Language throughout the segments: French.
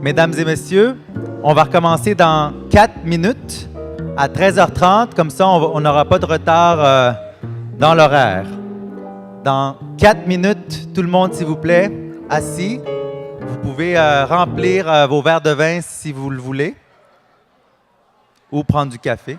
Mesdames et messieurs, on va recommencer dans 4 minutes à 13h30. Comme ça, on n'aura pas de retard dans l'horaire. Dans 4 minutes, tout le monde, s'il vous plaît, assis. Vous pouvez remplir vos verres de vin si vous le voulez ou prendre du café.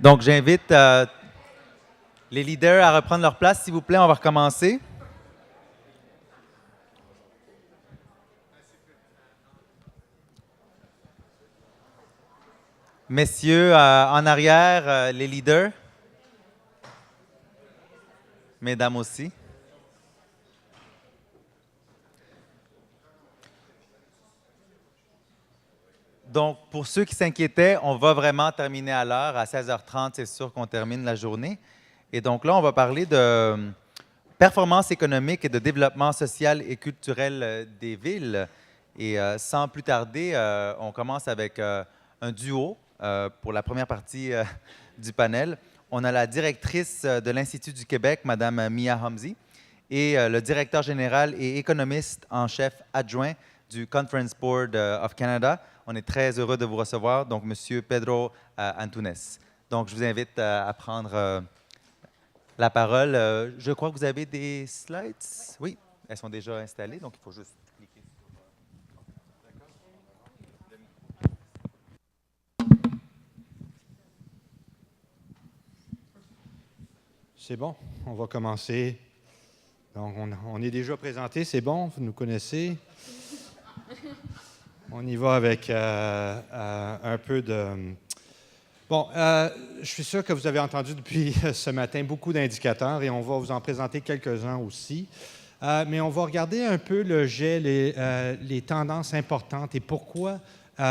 Donc, j'invite les leaders à reprendre leur place, s'il vous plaît. On va recommencer. Messieurs, en arrière, les leaders. Mesdames aussi. Donc, pour ceux qui s'inquiétaient, on va vraiment terminer à l'heure. À 16h30, c'est sûr qu'on termine la journée. Et donc là, on va parler de performance économique et de développement social et culturel des villes. Et sans plus tarder, on commence avec un duo pour la première partie du panel. On a la directrice de l'Institut du Québec, Mme Mia Hamzi, et le directeur général et économiste en chef adjoint du Conference Board of Canada. On est très heureux de vous recevoir, donc M. Pedro Antunes. Donc, je vous invite à prendre la parole. Je crois que vous avez des slides. Oui, elles sont déjà installées, donc il faut juste cliquer. C'est bon, on va commencer. Donc, on est déjà présenté, c'est bon, vous nous connaissez. On y va avec un peu de... Bon, je suis sûr que vous avez entendu depuis ce matin beaucoup d'indicateurs et on va vous en présenter quelques-uns aussi. Mais on va regarder un peu le jet, les tendances importantes et pourquoi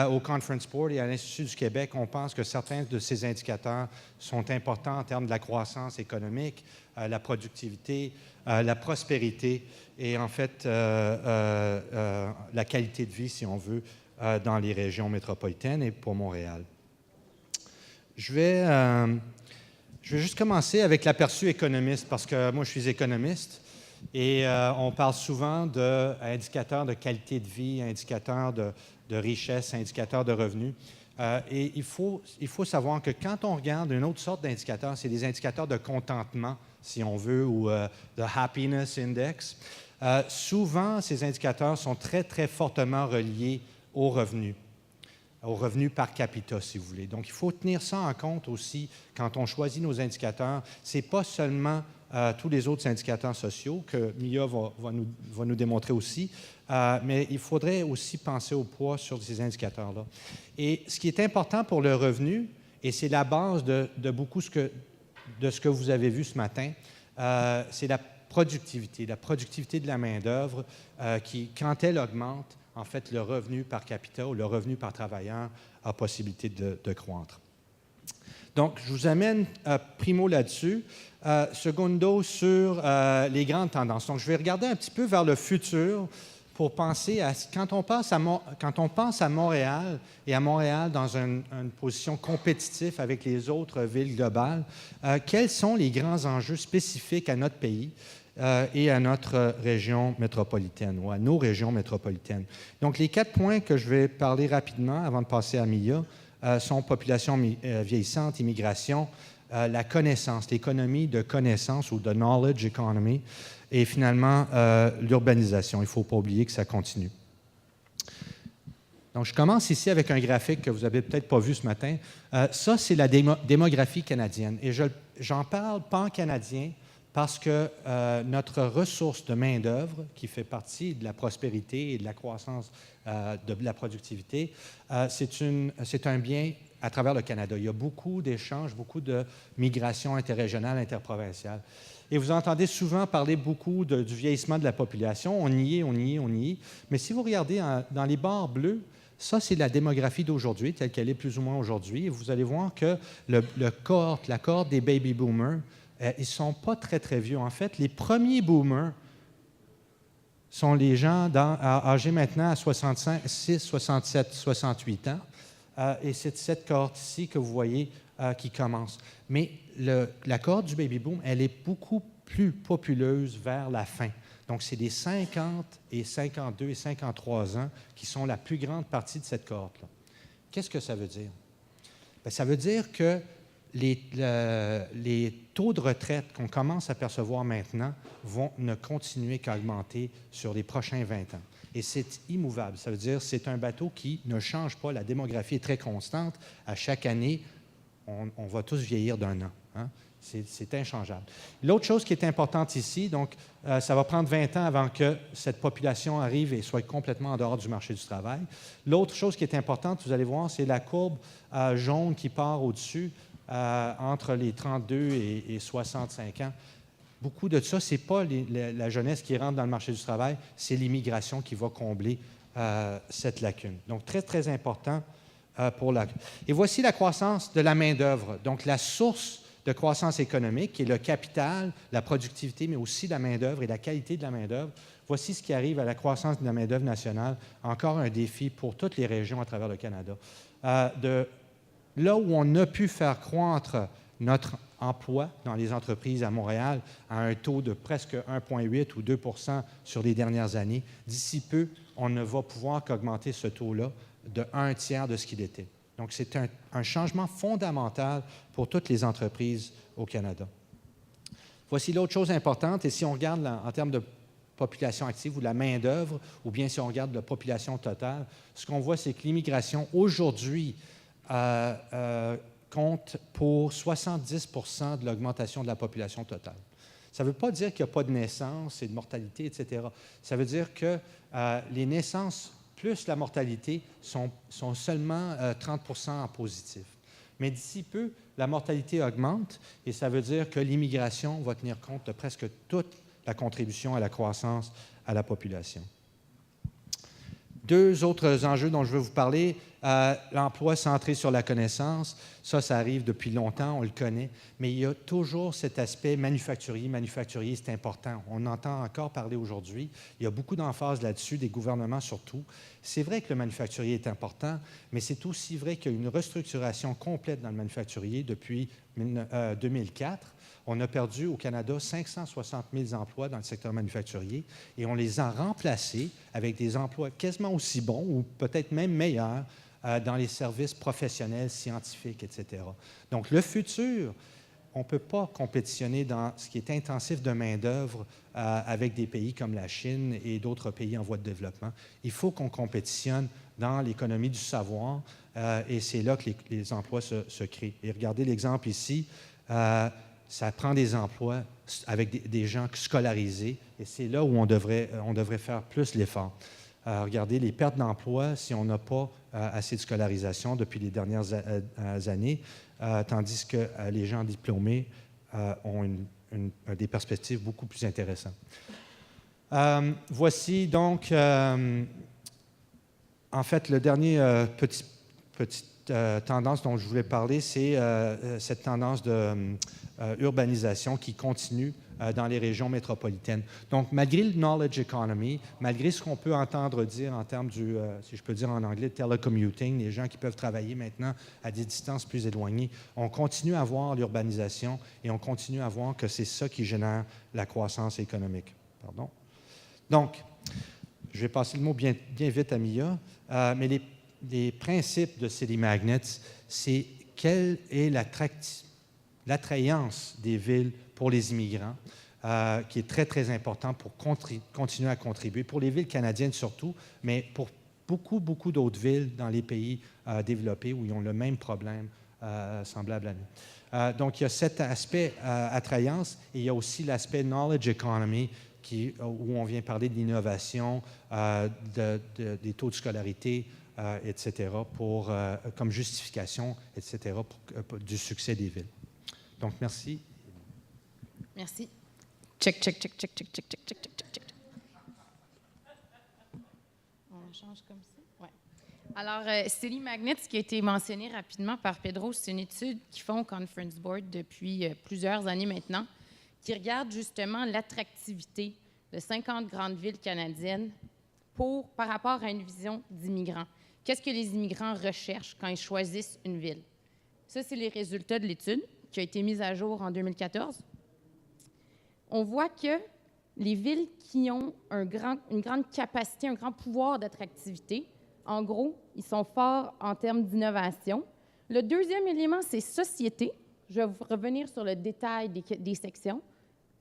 au Conference Board et à l'Institut du Québec, on pense que certains de ces indicateurs sont importants en termes de la croissance économique, la productivité, la prospérité et en fait la qualité de vie, si on veut, dans les régions métropolitaines et pour Montréal. Je vais juste commencer avec l'aperçu économiste parce que moi, je suis économiste. Et on parle souvent d'indicateurs de qualité de vie, indicateurs de richesse, indicateurs de revenus. Et il faut savoir que quand on regarde une autre sorte d'indicateurs, c'est des indicateurs de contentement, si on veut, ou de happiness index. Souvent, ces indicateurs sont très, très fortement reliés aux revenus par capita, si vous voulez. Donc, il faut tenir ça en compte aussi quand on choisit nos indicateurs. Ce n'est pas seulement tous les autres indicateurs sociaux que Mia va nous démontrer aussi, mais il faudrait aussi penser au poids sur ces indicateurs-là. Et ce qui est important pour le revenu, et c'est la base de beaucoup de ce que vous avez vu ce matin, c'est la productivité de la main-d'œuvre qui, quand elle augmente, en fait, le revenu par capita ou le revenu par travailleur a possibilité de croître. Donc, je vous amène primo là-dessus. Secondo, sur les grandes tendances. Donc, je vais regarder un petit peu vers le futur pour penser à... Quand on pense à Montréal, et à Montréal dans une position compétitive avec les autres villes globales, quels sont les grands enjeux spécifiques à notre pays et à notre région métropolitaine, ou à nos régions métropolitaines. Donc, les 4 points que je vais parler rapidement avant de passer à Mia sont population vieillissante, immigration, la connaissance, l'économie de connaissance ou de knowledge economy, et finalement l'urbanisation. Il ne faut pas oublier que ça continue. Donc, je commence ici avec un graphique que vous n'avez peut-être pas vu ce matin. Ça, c'est la démographie canadienne. Et j'en parle pan-canadien parce que notre ressource de main-d'œuvre, qui fait partie de la prospérité et de la croissance de la productivité, c'est un bien à travers le Canada. Il y a beaucoup d'échanges, beaucoup de migration interrégionale, interprovinciale. Et vous entendez souvent parler beaucoup du vieillissement de la population. On y est. Mais si vous regardez dans les barres bleues, ça, c'est la démographie d'aujourd'hui, telle qu'elle est plus ou moins aujourd'hui. Et vous allez voir que la cohorte des baby boomers, ils ne sont pas très, très vieux. En fait, les premiers boomers sont les gens âgés maintenant à 66, 67, 68 ans. Et c'est cette cohorte ici que vous voyez qui commence. Mais la cohorte du baby-boom, elle est beaucoup plus populeuse vers la fin. Donc, c'est les 50 et 52 et 53 ans qui sont la plus grande partie de cette cohorte-là. Qu'est-ce que ça veut dire? Bien, ça veut dire que les taux de retraite qu'on commence à percevoir maintenant vont ne continuer qu'à augmenter sur les prochains 20 ans. Et c'est immouvable. Ça veut dire que c'est un bateau qui ne change pas. La démographie est très constante. À chaque année, on va tous vieillir d'un an. Hein? C'est inchangeable. L'autre chose qui est importante ici, donc, ça va prendre 20 ans avant que cette population arrive et soit complètement en dehors du marché du travail. L'autre chose qui est importante, vous allez voir, c'est la courbe jaune qui part au-dessus entre les 32 et 65 ans. Beaucoup de ça, ce n'est pas la jeunesse qui rentre dans le marché du travail, c'est l'immigration qui va combler cette lacune. Donc, très, très important pour la... Et voici la croissance de la main-d'œuvre. Donc, la source de croissance économique, qui est le capital, la productivité, mais aussi la main-d'œuvre et la qualité de la main-d'œuvre. Voici ce qui arrive à la croissance de la main-d'œuvre nationale. Encore un défi pour toutes les régions à travers le Canada. Là où on a pu faire croître notre emploi dans les entreprises à Montréal à un taux de presque 1,8 ou 2 sur les dernières années, d'ici peu, on ne va pouvoir qu'augmenter ce taux-là de 1/3 de ce qu'il était. Donc, c'est un changement fondamental pour toutes les entreprises au Canada. Voici l'autre chose importante, et si on regarde en termes de population active ou de la main-d'œuvre, ou bien si on regarde la population totale, ce qu'on voit, c'est que l'immigration, aujourd'hui, compte pour 70 de l'augmentation de la population totale. Ça ne veut pas dire qu'il n'y a pas de naissance et de mortalité, etc. Ça veut dire que les naissances plus la mortalité sont seulement 30 en positif. Mais d'ici peu, la mortalité augmente et ça veut dire que l'immigration va tenir compte de presque toute la contribution à la croissance à la population. Deux autres enjeux dont je veux vous parler, l'emploi centré sur la connaissance, ça arrive depuis longtemps, on le connaît, mais il y a toujours cet aspect manufacturier. Manufacturier, c'est important. On entend encore parler aujourd'hui. Il y a beaucoup d'emphase là-dessus, des gouvernements surtout. C'est vrai que le manufacturier est important, mais c'est aussi vrai qu'il y a une restructuration complète dans le manufacturier depuis 2004. On a perdu au Canada 560 000 emplois dans le secteur manufacturier et on les a remplacés avec des emplois quasiment aussi bons ou peut-être même meilleurs dans les services professionnels, scientifiques, etc. Donc, le futur, on ne peut pas compétitionner dans ce qui est intensif de main-d'œuvre avec des pays comme la Chine et d'autres pays en voie de développement. Il faut qu'on compétitionne dans l'économie du savoir et c'est là que les emplois se créent. Et regardez l'exemple ici. Ça prend des emplois avec des gens scolarisés et c'est là où on devrait faire plus l'effort. Regardez les pertes d'emploi si on n'a pas assez de scolarisation depuis les dernières années, tandis que les gens diplômés ont des perspectives beaucoup plus intéressantes. Voici donc, en fait, le dernier petite tendance dont je voulais parler, c'est cette tendance de urbanisation qui continue dans les régions métropolitaines. Donc, malgré le knowledge economy, malgré ce qu'on peut entendre dire en termes du, si je peux dire en anglais, telecommuting, les gens qui peuvent travailler maintenant à des distances plus éloignées, on continue à voir l'urbanisation et on continue à voir que c'est ça qui génère la croissance économique. Pardon. Donc, je vais passer le mot bien vite à Mia, mais les principes de City Magnets, c'est quelle est l'attrayance des villes pour les immigrants, qui est très, très important pour continuer à contribuer, pour les villes canadiennes surtout, mais pour beaucoup, beaucoup d'autres villes dans les pays développés où ils ont le même problème semblable à nous. Donc, il y a cet aspect attrayance et il y a aussi l'aspect knowledge economy où on vient parler de l'innovation, des taux de scolarité, etc., comme justification, etc., du succès des villes. Donc, merci. Merci. Check, check, check, check, check, check, check, check, check, check. On change comme ça? Oui. Alors, City Magnets, qui a été mentionné rapidement par Pedro, c'est une étude qu'ils font au Conference Board depuis plusieurs années maintenant, qui regarde justement l'attractivité de 50 grandes villes canadiennes par rapport à une vision d'immigrants. Qu'est-ce que les immigrants recherchent quand ils choisissent une ville? Ça, c'est les résultats de l'étude qui a été mise à jour en 2014. On voit que les villes qui ont une grande capacité, un grand pouvoir d'attractivité, en gros, ils sont forts en termes d'innovation. Le deuxième élément, c'est société. Je vais vous revenir sur le détail des sections.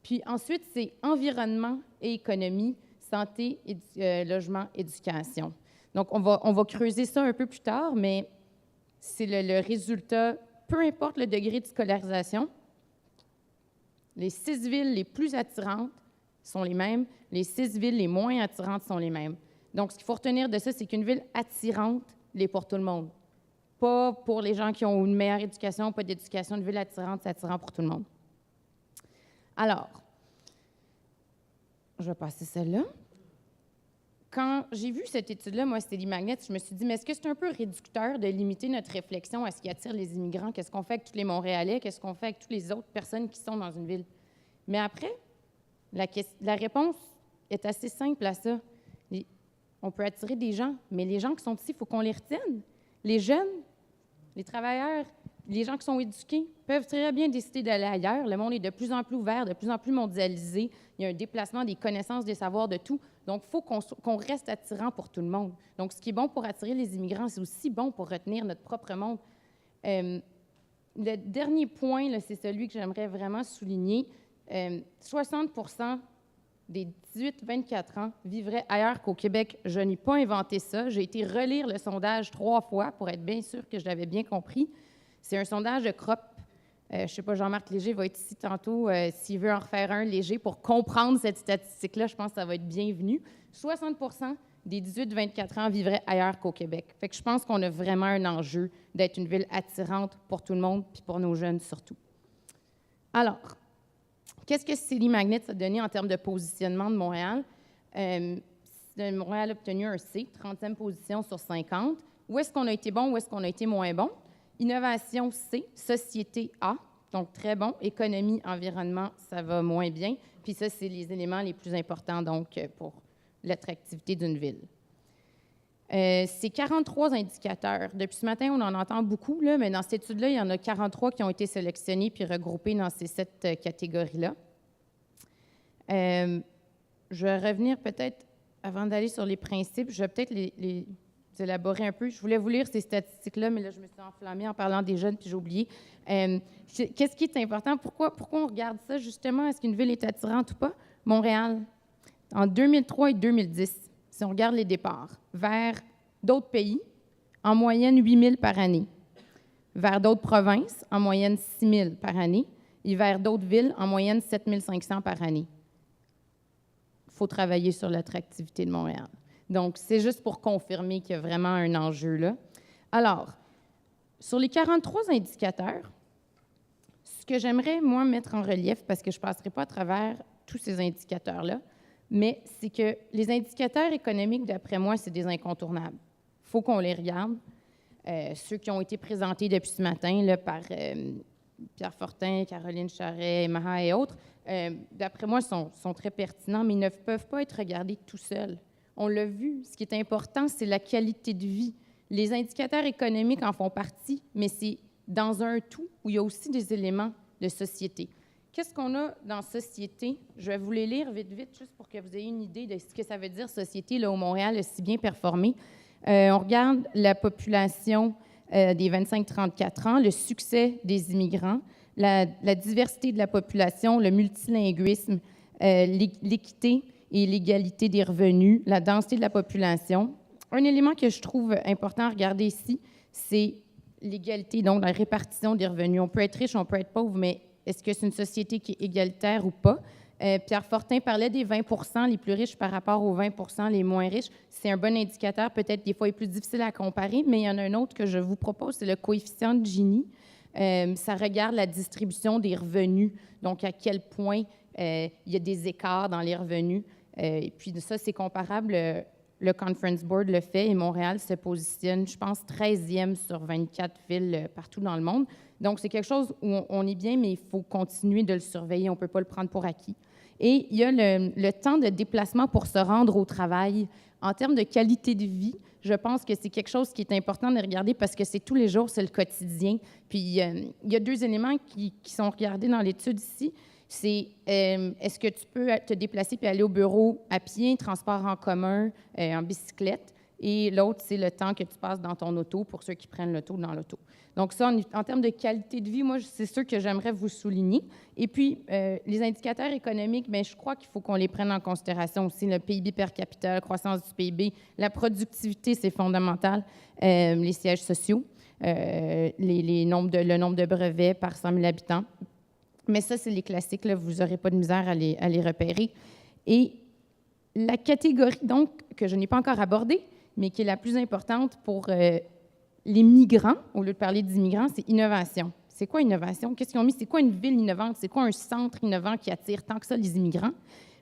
Puis ensuite, c'est environnement et économie, santé, logement, éducation. Donc, on va creuser ça un peu plus tard, mais c'est le résultat peu importe le degré de scolarisation, les 6 villes les plus attirantes sont les mêmes, les 6 villes les moins attirantes sont les mêmes. Donc, ce qu'il faut retenir de ça, c'est qu'une ville attirante l'est pour tout le monde. Pas pour les gens qui ont une meilleure éducation, pas d'éducation. Une ville attirante, c'est attirant pour tout le monde. Alors, je vais passer celle-là. Quand j'ai vu cette étude-là, moi, Célie Magnet, je me suis dit, mais est-ce que c'est un peu réducteur de limiter notre réflexion à ce qui attire les immigrants? Qu'est-ce qu'on fait avec tous les Montréalais? Qu'est-ce qu'on fait avec toutes les autres personnes qui sont dans une ville? Mais après, la réponse est assez simple à ça. On peut attirer des gens, mais les gens qui sont ici, il faut qu'on les retienne. Les jeunes, les travailleurs, les gens qui sont éduqués peuvent très bien décider d'aller ailleurs. Le monde est de plus en plus ouvert, de plus en plus mondialisé. Il y a un déplacement des connaissances, des savoirs, de tout. Donc, il faut qu'on reste attirant pour tout le monde. Donc, ce qui est bon pour attirer les immigrants, c'est aussi bon pour retenir notre propre monde. Le dernier point, là, c'est celui que j'aimerais vraiment souligner. 60% des 18-24 ans vivraient ailleurs qu'au Québec. Je n'ai pas inventé ça. J'ai été relire le sondage 3 fois pour être bien sûr que je l'avais bien compris. C'est un sondage de CROP. Je ne sais pas, Jean-Marc Léger va être ici tantôt s'il veut en refaire un léger pour comprendre cette statistique-là. Je pense que ça va être bienvenu. 60% des 18-24 ans vivraient ailleurs qu'au Québec. Fait que je pense qu'on a vraiment un enjeu d'être une ville attirante pour tout le monde, puis pour nos jeunes surtout. Alors, qu'est-ce que Célie Magnet a donné en termes de positionnement de Montréal? Montréal a obtenu un C, 30e position sur 50. Où est-ce qu'on a été bon, où est-ce qu'on a été moins bon? Innovation C, société A, donc très bon. Économie, environnement, ça va moins bien. Puis ça, c'est les éléments les plus importants donc pour l'attractivité d'une ville. C'est 43 indicateurs. Depuis ce matin, on en entend beaucoup, là, mais dans cette étude-là, il y en a 43 qui ont été sélectionnés puis regroupés dans ces 7 catégories-là. Je vais revenir peut-être, avant d'aller sur les principes, je vais peut-être les élaborer un peu. Je voulais vous lire ces statistiques-là, mais là, je me suis enflammée en parlant des jeunes, puis j'ai oublié. Qu'est-ce qui est important? Pourquoi on regarde ça, justement? Est-ce qu'une ville est attirante ou pas? Montréal, en 2003 et 2010, si on regarde les départs, vers d'autres pays, en moyenne 8 000 par année. Vers d'autres provinces, en moyenne 6 000 par année. Et vers d'autres villes, en moyenne 7 500 par année. Il faut travailler sur l'attractivité de Montréal. Donc, c'est juste pour confirmer qu'il y a vraiment un enjeu là. Alors, sur les 43 indicateurs, ce que j'aimerais, moi, mettre en relief, parce que je ne passerai pas à travers tous ces indicateurs-là, mais c'est que les indicateurs économiques, d'après moi, c'est des incontournables. Il faut qu'on les regarde. Ceux qui ont été présentés depuis ce matin là, par Pierre Fortin, Caroline Charret, Maha et autres, d'après moi, sont très pertinents, mais ils ne peuvent pas être regardés tout seuls. On l'a vu, ce qui est important, c'est la qualité de vie. Les indicateurs économiques en font partie, mais c'est dans un tout où il y a aussi des éléments de société. Qu'est-ce qu'on a dans société? Je vais vous les lire vite, juste pour que vous ayez une idée de ce que ça veut dire société, là où Montréal a si bien performé. On regarde la population des 25-34 ans, le succès des immigrants, la diversité de la population, le multilinguisme, l'équité et l'égalité des revenus, la densité de la population. Un élément que je trouve important à regarder ici, c'est l'égalité, donc la répartition des revenus. On peut être riche, on peut être pauvre, mais est-ce que c'est une société qui est égalitaire ou pas? Pierre Fortin parlait des 20 % les plus riches par rapport aux 20 % les moins riches. C'est un bon indicateur, peut-être des fois il est plus difficile à comparer, mais il y en a un autre que je vous propose, c'est le coefficient de Gini. Ça regarde la distribution des revenus, donc à quel point il y a des écarts dans les revenus. Et puis ça, c'est comparable. Le Conference Board le fait et Montréal se positionne, je pense, 13e sur 24 villes partout dans le monde. Donc, c'est quelque chose où on est bien, mais il faut continuer de le surveiller. On ne peut pas le prendre pour acquis. Et il y a le temps de déplacement pour se rendre au travail. En termes de qualité de vie, je pense que c'est quelque chose qui est important de regarder parce que c'est tous les jours, c'est le quotidien. Puis, il y a 2 éléments qui sont regardés dans l'étude ici. C'est est-ce que tu peux te déplacer puis aller au bureau à pied, transport en commun, en bicyclette. Et l'autre, c'est le temps que tu passes dans ton auto pour ceux qui prennent l'auto dans l'auto. Donc ça, en termes de qualité de vie, moi, c'est sûr que j'aimerais vous souligner. Et puis, les indicateurs économiques, bien, je crois qu'il faut qu'on les prenne en considération aussi. Le PIB per capita, la croissance du PIB, la productivité, c'est fondamental, les sièges sociaux. le nombre de brevets par 100 000 habitants. Mais ça, c'est les classiques, là, vous n'aurez pas de misère à les repérer. Et la catégorie, donc, que je n'ai pas encore abordée, mais qui est la plus importante pour les migrants, au lieu de parler d'immigrants, c'est innovation. C'est quoi innovation? Qu'est-ce qu'ils ont mis? C'est quoi une ville innovante? C'est quoi un centre innovant qui attire tant que ça les immigrants?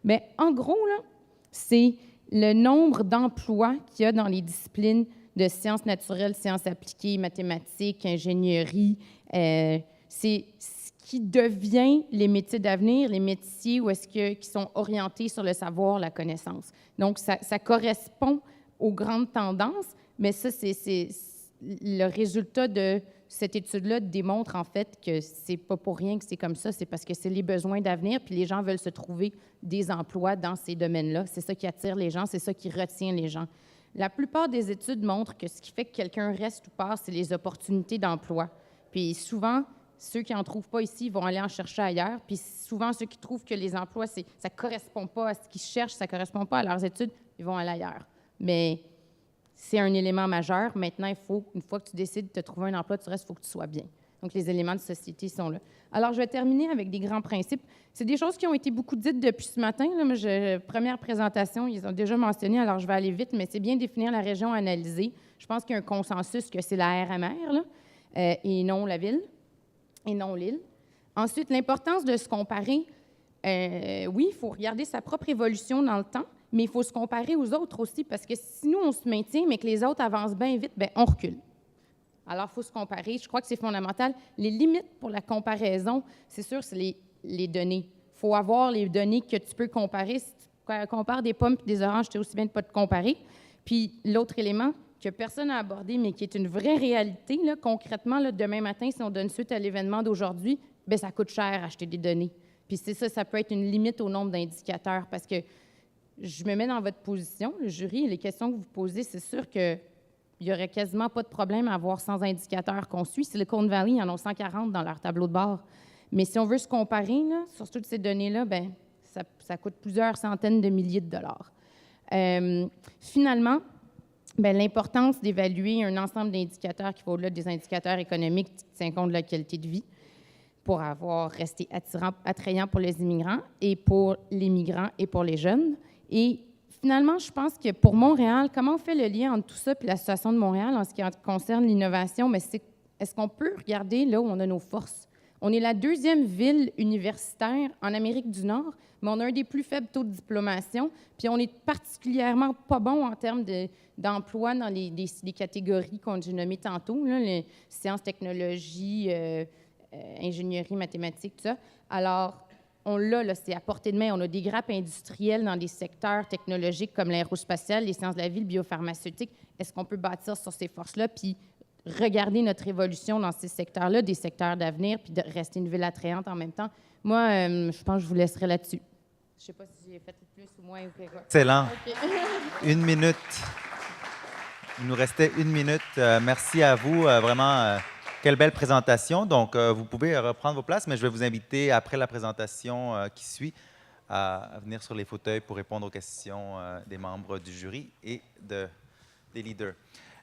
Bien, en gros, là, c'est le nombre d'emplois qu'il y a dans les disciplines de sciences naturelles, sciences appliquées, mathématiques, ingénierie. C'est ce qui devient les métiers d'avenir, les métiers qui sont orientés sur le savoir, la connaissance. Donc, ça correspond aux grandes tendances, mais ça, c'est le résultat de cette étude-là démontre en fait que c'est pas pour rien que c'est comme ça, c'est parce que c'est les besoins d'avenir, puis les gens veulent se trouver des emplois dans ces domaines-là. C'est ça qui attire les gens, c'est ça qui retient les gens. La plupart des études montrent que ce qui fait que quelqu'un reste ou part, c'est les opportunités d'emploi. Puis souvent, ceux qui n'en trouvent pas ici vont aller en chercher ailleurs. Puis souvent, ceux qui trouvent que les emplois, ça ne correspond pas à ce qu'ils cherchent, ça ne correspond pas à leurs études, ils vont aller ailleurs. Mais c'est un élément majeur. Maintenant, une fois que tu décides de te trouver un emploi, il faut que tu sois bien. Donc, les éléments de société sont là. Alors, je vais terminer avec des grands principes. C'est des choses qui ont été beaucoup dites depuis ce matin. Là. Première présentation, ils ont déjà mentionné, alors je vais aller vite, mais c'est bien définir la région analysée. Je pense qu'il y a un consensus que c'est la RMR, là, et non la ville, et non l'île. Ensuite, l'importance de se comparer. Oui, il faut regarder sa propre évolution dans le temps, mais il faut se comparer aux autres aussi, parce que si nous, on se maintient, mais que les autres avancent bien vite, bien, on recule. Alors, il faut se comparer. Je crois que c'est fondamental. Les limites pour la comparaison, c'est sûr, c'est les données. Il faut avoir les données que tu peux comparer. Si tu compares des pommes et des oranges, c'est aussi bien de ne pas te comparer. Puis, l'autre élément que personne n'a abordé, mais qui est une vraie réalité, là, concrètement, là, demain matin, si on donne suite à l'événement d'aujourd'hui, bien, ça coûte cher acheter des données. Puis, c'est ça, ça peut être une limite au nombre d'indicateurs, parce que je me mets dans votre position, le jury, les questions que vous posez, c'est sûr qu'il n'y aurait quasiment pas de problème à avoir 100 indicateurs qu'on suit. Silicon Valley, ils en ont 140 dans leur tableau de bord. Mais si on veut se comparer là, sur toutes ces données-là, bien, ça coûte plusieurs centaines de milliers de dollars. Finalement, bien, l'importance d'évaluer un ensemble d'indicateurs qui va au-delà des indicateurs économiques qui tiennent compte de la qualité de vie pour rester attrayant pour les immigrants et pour les migrants et pour les jeunes. Et finalement, je pense que pour Montréal, comment on fait le lien entre tout ça et la situation de Montréal en ce qui concerne l'innovation? Mais est-ce qu'on peut regarder là où on a nos forces? On est la deuxième ville universitaire en Amérique du Nord, mais on a un des plus faibles taux de diplomation, puis on est particulièrement pas bon en termes d'emploi dans les catégories qu'on a nommées tantôt, là, les sciences, technologies, ingénierie, mathématiques, tout ça. Alors, on l'a, là, c'est à portée de main. On a des grappes industrielles dans des secteurs technologiques comme l'aérospatial, les sciences de la vie, le biopharmaceutique. Est-ce qu'on peut bâtir sur ces forces-là, puis regarder notre évolution dans ces secteurs-là, des secteurs d'avenir, puis de rester une ville attrayante en même temps? Moi, je pense que je vous laisserai là-dessus. Je ne sais pas si j'ai fait plus ou moins ou quoi. Excellent. Okay. 1 minute. Il nous restait 1 minute. Merci à vous. Vraiment, quelle belle présentation. Donc, vous pouvez reprendre vos places, mais je vais vous inviter, après la présentation qui suit, à venir sur les fauteuils pour répondre aux questions des membres du jury et des leaders.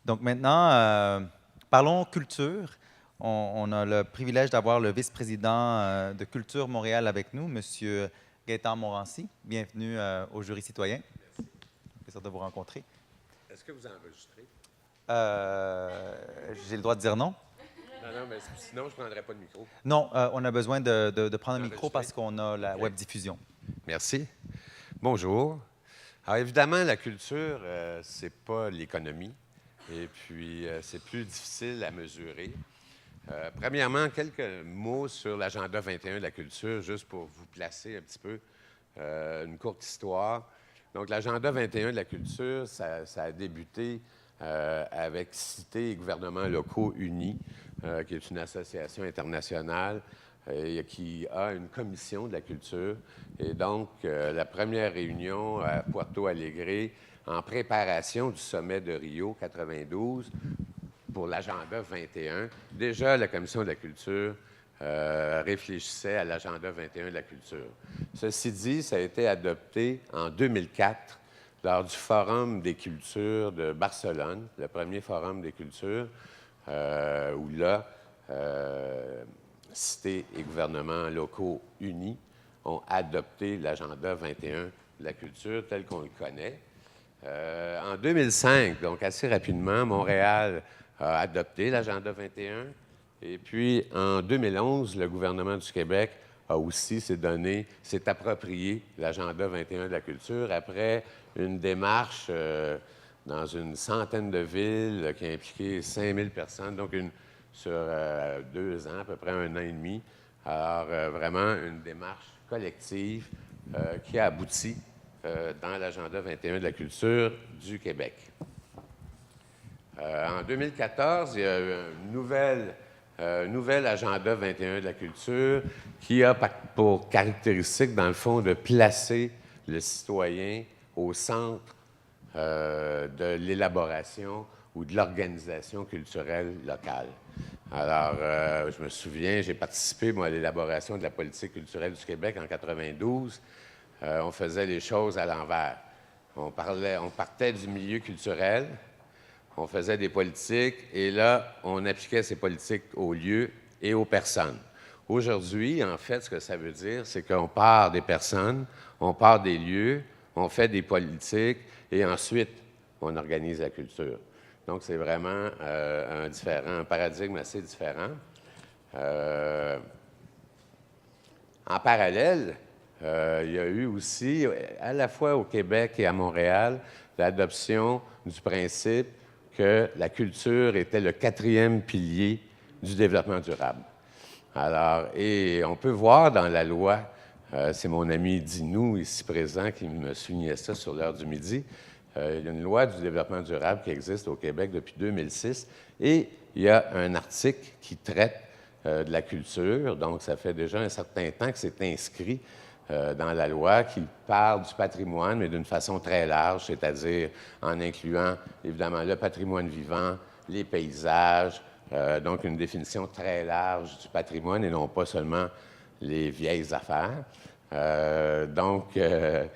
Donc, maintenant, parlons culture. On a le privilège d'avoir le vice-président de Culture Montréal avec nous, M. Gaëtan Morancy. Bienvenue au jury citoyen. Merci. Plaisir de vous rencontrer. Est-ce que vous enregistrez? J'ai le droit de dire non? Non, mais sinon, je ne prendrais pas de micro. Non, on a besoin de prendre un micro parce qu'on a la web-diffusion. Merci. Bonjour. Alors, évidemment, la culture, c'est pas l'économie. Et puis, c'est plus difficile à mesurer. Premièrement, quelques mots sur l'agenda 21 de la culture, juste pour vous placer un petit peu une courte histoire. Donc, l'agenda 21 de la culture, ça a débuté avec Cités et gouvernements locaux unis, qui est une association internationale qui a une commission de la culture. Et donc, la première réunion à Porto Alegre, en préparation du sommet de Rio 92, pour l'agenda 21, déjà la commission de la culture réfléchissait à l'agenda 21 de la culture. Ceci dit, ça a été adopté en 2004 lors du Forum des cultures de Barcelone, le premier Forum des cultures, où là, cités et gouvernements locaux unis ont adopté l'agenda 21 de la culture tel qu'on le connaît. En 2005, donc assez rapidement, Montréal a adopté l'agenda 21. Et puis, en 2011, le gouvernement du Québec a aussi s'est approprié l'agenda 21 de la culture après une démarche dans une centaine de villes qui a impliqué 5000 personnes, donc sur 2 ans, à peu près 1 an et demi. Alors, vraiment une démarche collective qui a abouti dans l'agenda 21 de la culture du Québec. En 2014, il y a eu un nouvel agenda 21 de la culture qui a pour caractéristique, dans le fond, de placer le citoyen au centre de l'élaboration ou de l'organisation culturelle locale. Alors, je me souviens, j'ai participé, moi, à l'élaboration de la politique culturelle du Québec en 92. On faisait les choses à l'envers. On partait du milieu culturel, on faisait des politiques, et là, on appliquait ces politiques aux lieux et aux personnes. Aujourd'hui, en fait, ce que ça veut dire, c'est qu'on part des personnes, on part des lieux, on fait des politiques, et ensuite, on organise la culture. Donc, c'est vraiment un paradigme assez différent. En parallèle, il y a eu aussi, à la fois au Québec et à Montréal, l'adoption du principe que la culture était le 4e pilier du développement durable. Alors, et on peut voir dans la loi, c'est mon ami Dinou, ici présent, qui me soulignait ça sur l'heure du midi, il y a une loi du développement durable qui existe au Québec depuis 2006, et il y a un article qui traite de la culture, donc ça fait déjà un certain temps que c'est inscrit dans la loi, qui parle du patrimoine, mais d'une façon très large, c'est-à-dire en incluant évidemment le patrimoine vivant, les paysages, donc une définition très large du patrimoine et non pas seulement les vieilles affaires. Donc, il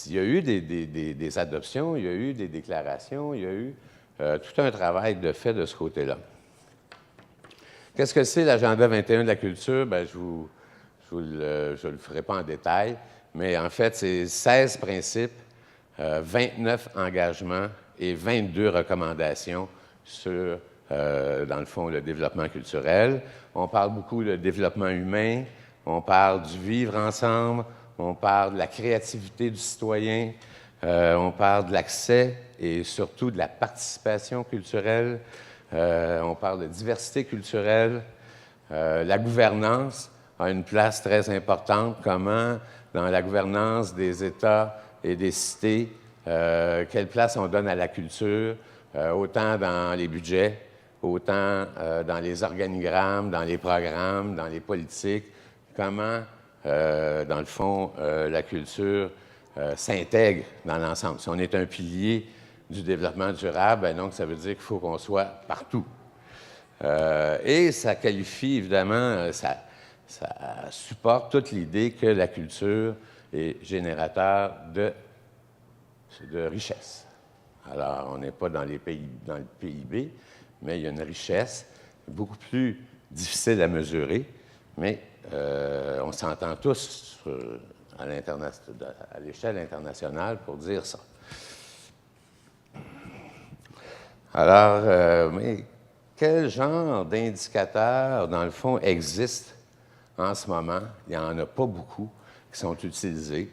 y a eu des adoptions, il y a eu des déclarations, il y a eu tout un travail de fait de ce côté-là. Qu'est-ce que c'est l'agenda 21 de la culture? Bien, je ne le ferai pas en détail, mais en fait, c'est 16 principes, 29 engagements et 22 recommandations sur, dans le fond, le développement culturel. On parle beaucoup de développement humain, on parle du vivre ensemble, on parle de la créativité du citoyen, on parle de l'accès et surtout de la participation culturelle, on parle de diversité culturelle, la gouvernance a une place très importante, comment dans la gouvernance des États et des cités, quelle place on donne à la culture, autant dans les budgets, autant dans les organigrammes, dans les programmes, dans les politiques, comment, dans le fond, la culture s'intègre dans l'ensemble. Si on est un pilier du développement durable, bien, donc ça veut dire qu'il faut qu'on soit partout. Et ça qualifie, évidemment, ça supporte toute l'idée que la culture est générateur de richesse. Alors, on n'est pas dans le PIB, mais il y a une richesse beaucoup plus difficile à mesurer, mais on s'entend tous à l'échelle internationale pour dire ça. Alors, mais quel genre d'indicateurs, dans le fond, existent en ce moment? Il n'y en a pas beaucoup qui sont utilisés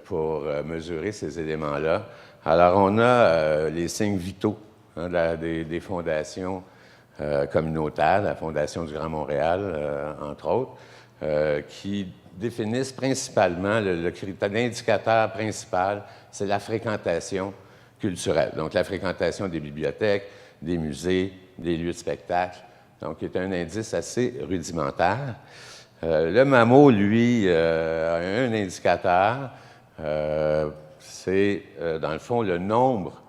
pour mesurer ces éléments-là. Alors, on a les signes vitaux des fondations communautaires, la Fondation du Grand Montréal, entre autres, qui définissent principalement l'indicateur principal, c'est la fréquentation culturelle. Donc, la fréquentation des bibliothèques, des musées, des lieux de spectacle. Donc, qui est un indice assez rudimentaire. Le MAMO, lui, a un indicateur. C'est, dans le fond, le nombre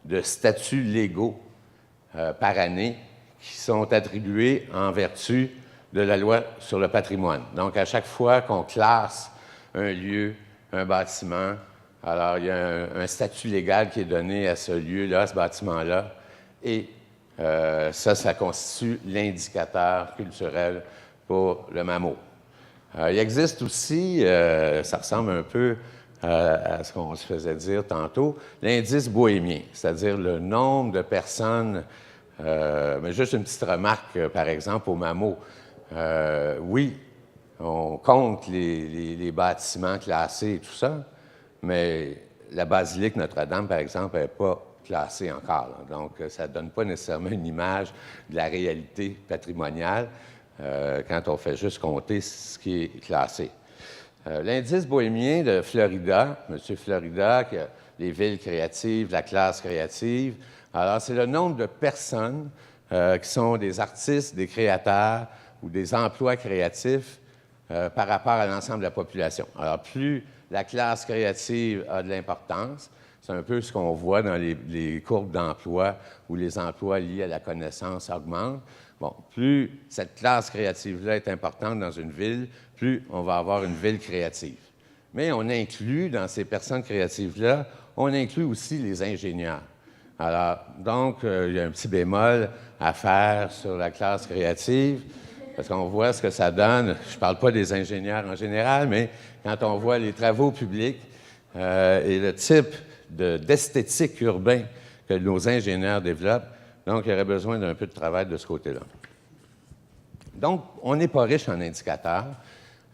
de statuts légaux par année qui sont attribués en vertu de la loi sur le patrimoine. Donc, à chaque fois qu'on classe un lieu, un bâtiment, alors il y a un statut légal qui est donné à ce lieu-là, à ce bâtiment-là, Et ça constitue l'indicateur culturel pour le mammot. Il existe aussi, ça ressemble un peu à ce qu'on se faisait dire tantôt, l'indice bohémien, c'est-à-dire le nombre de personnes. Mais juste une petite remarque, par exemple, au mammot. Oui, on compte les bâtiments classés et tout ça, mais la basilique Notre-Dame, par exemple, n'est pas classée encore. Là. Donc, ça ne donne pas nécessairement une image de la réalité patrimoniale quand on fait juste compter ce qui est classé. L'indice bohémien de Florida, M. Florida, qui a les villes créatives, la classe créative, alors c'est le nombre de personnes qui sont des artistes, des créateurs ou des emplois créatifs par rapport à l'ensemble de la population. Alors, plus la classe créative a de l'importance, c'est un peu ce qu'on voit dans les courbes d'emploi où les emplois liés à la connaissance augmentent. Bon, plus cette classe créative-là est importante dans une ville, plus on va avoir une ville créative. Mais on inclut, dans ces personnes créatives-là, on inclut aussi les ingénieurs. Alors, donc, il y a un petit bémol à faire sur la classe créative, parce qu'on voit ce que ça donne. Je ne parle pas des ingénieurs en général, mais quand on voit les travaux publics et le type d'esthétique urbain que nos ingénieurs développent, donc il y aurait besoin d'un peu de travail de ce côté-là. Donc, on n'est pas riche en indicateurs.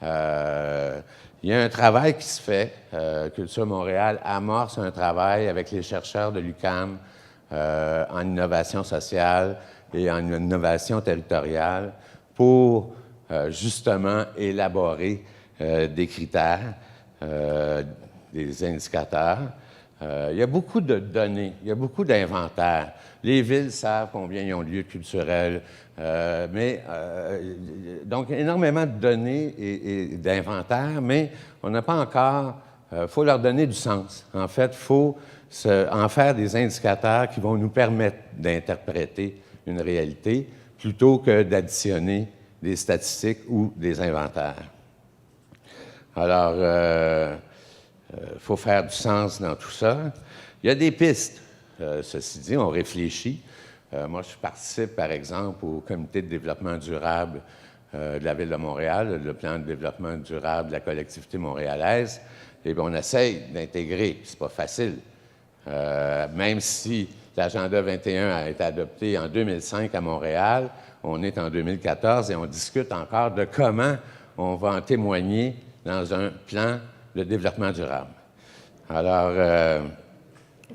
Il y a un travail qui se fait. Culture Montréal amorce un travail avec les chercheurs de l'UQAM en innovation sociale et en innovation territoriale pour justement élaborer des critères, des indicateurs. Il y a beaucoup de données, il y a beaucoup d'inventaires. Les villes savent combien ils ont de lieux culturels, donc énormément de données et d'inventaires, mais on n'a pas encore. Il faut leur donner du sens. En fait, il faut en faire des indicateurs qui vont nous permettre d'interpréter une réalité plutôt que d'additionner des statistiques ou des inventaires. Alors, il faut faire du sens dans tout ça. Il y a des pistes. Ceci dit, on réfléchit. Moi, je participe, par exemple, au comité de développement durable de la Ville de Montréal, le plan de développement durable de la collectivité montréalaise. Et bien, on essaye d'intégrer. C'est pas facile. Même si l'Agenda 21 a été adopté en 2005 à Montréal, on est en 2014 et on discute encore de comment on va en témoigner dans un plan de développement durable. Alors,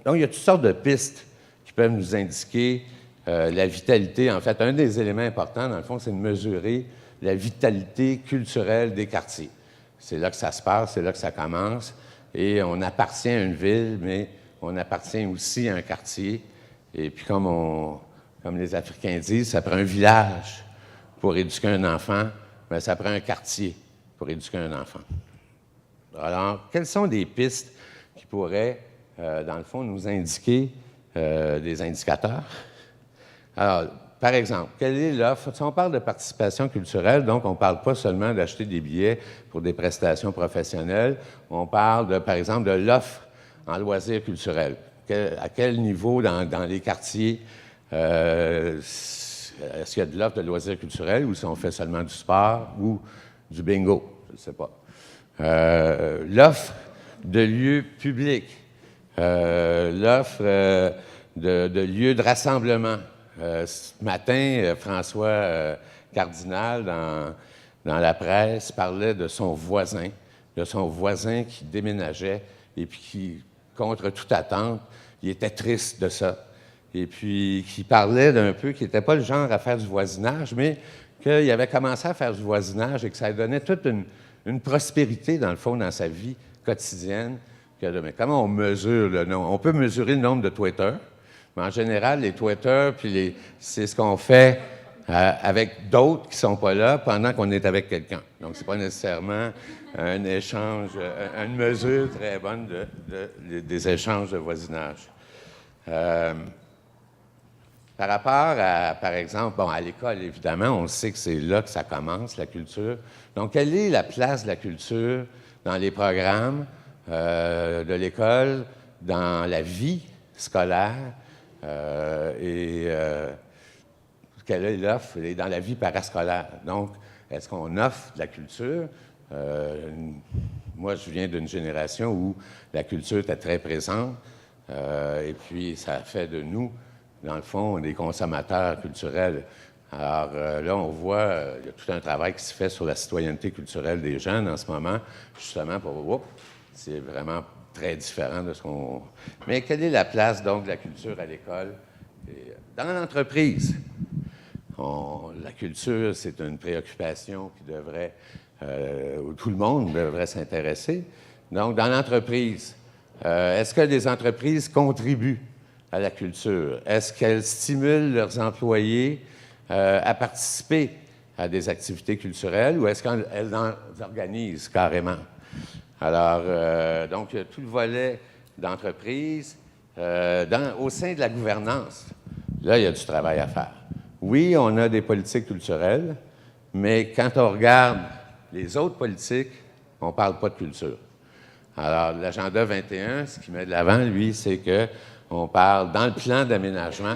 donc, il y a toutes sortes de pistes qui peuvent nous indiquer la vitalité. En fait, un des éléments importants, dans le fond, c'est de mesurer la vitalité culturelle des quartiers. C'est là que ça se passe, c'est là que ça commence. Et on appartient à une ville, mais on appartient aussi à un quartier. Et puis, comme les Africains disent, ça prend un village pour éduquer un enfant, mais ça prend un quartier pour éduquer un enfant. Alors, quelles sont des pistes qui pourraient, dans le fond, nous indiquer des indicateurs? Alors, par exemple, quelle est l'offre? Si on parle de participation culturelle, donc on ne parle pas seulement d'acheter des billets pour des prestations professionnelles, on parle, par exemple, de l'offre en loisirs culturels. À quel niveau dans les quartiers est-ce qu'il y a de l'offre de loisirs culturels ou si on fait seulement du sport ou du bingo? Je ne sais pas. L'offre de lieux publics, l'offre de lieux de rassemblement. Ce matin, François Cardinal, dans la presse, parlait de son voisin qui déménageait et puis qui, contre toute attente, il était triste de ça. Et puis, qui parlait d'un peu, qui n'était pas le genre à faire du voisinage, mais qu'il avait commencé à faire du voisinage et que ça donnait toute une prospérité, dans le fond, dans sa vie quotidienne. Mais comment on mesure le nombre? On peut mesurer le nombre de Twitter, mais en général, les Twitter, puis c'est ce qu'on fait avec d'autres qui ne sont pas là pendant qu'on est avec quelqu'un. Donc, ce n'est pas nécessairement un échange, une mesure très bonne des échanges de voisinage. Par rapport à, par exemple, à l'école, évidemment, on sait que c'est là que ça commence, la culture. Donc, quelle est la place de la culture dans les programmes de l'école, dans la vie scolaire? Quelle est l'offre dans la vie parascolaire. Donc, est-ce qu'on offre de la culture? Moi, je viens d'une génération où la culture était très présente, et puis ça fait de nous, dans le fond, des consommateurs culturels. Alors là, on voit, il y a tout un travail qui se fait sur la citoyenneté culturelle des jeunes en ce moment, justement pour... c'est vraiment très différent de ce qu'on... Mais quelle est la place, donc, de la culture à l'école? Et dans l'entreprise, la culture, c'est une préoccupation qui devrait... où tout le monde devrait s'intéresser. Donc, dans l'entreprise, est-ce que les entreprises contribuent à la culture? Est-ce qu'elles stimulent leurs employés à participer à des activités culturelles ou est-ce qu'elles en organisent carrément? Alors, donc, tout le volet d'entreprise, au sein de la gouvernance, là, il y a du travail à faire. Oui, on a des politiques culturelles, mais quand on regarde les autres politiques, on ne parle pas de culture. Alors, l'Agenda 21, ce qu'il met de l'avant, lui, c'est qu'on parle, dans le plan d'aménagement,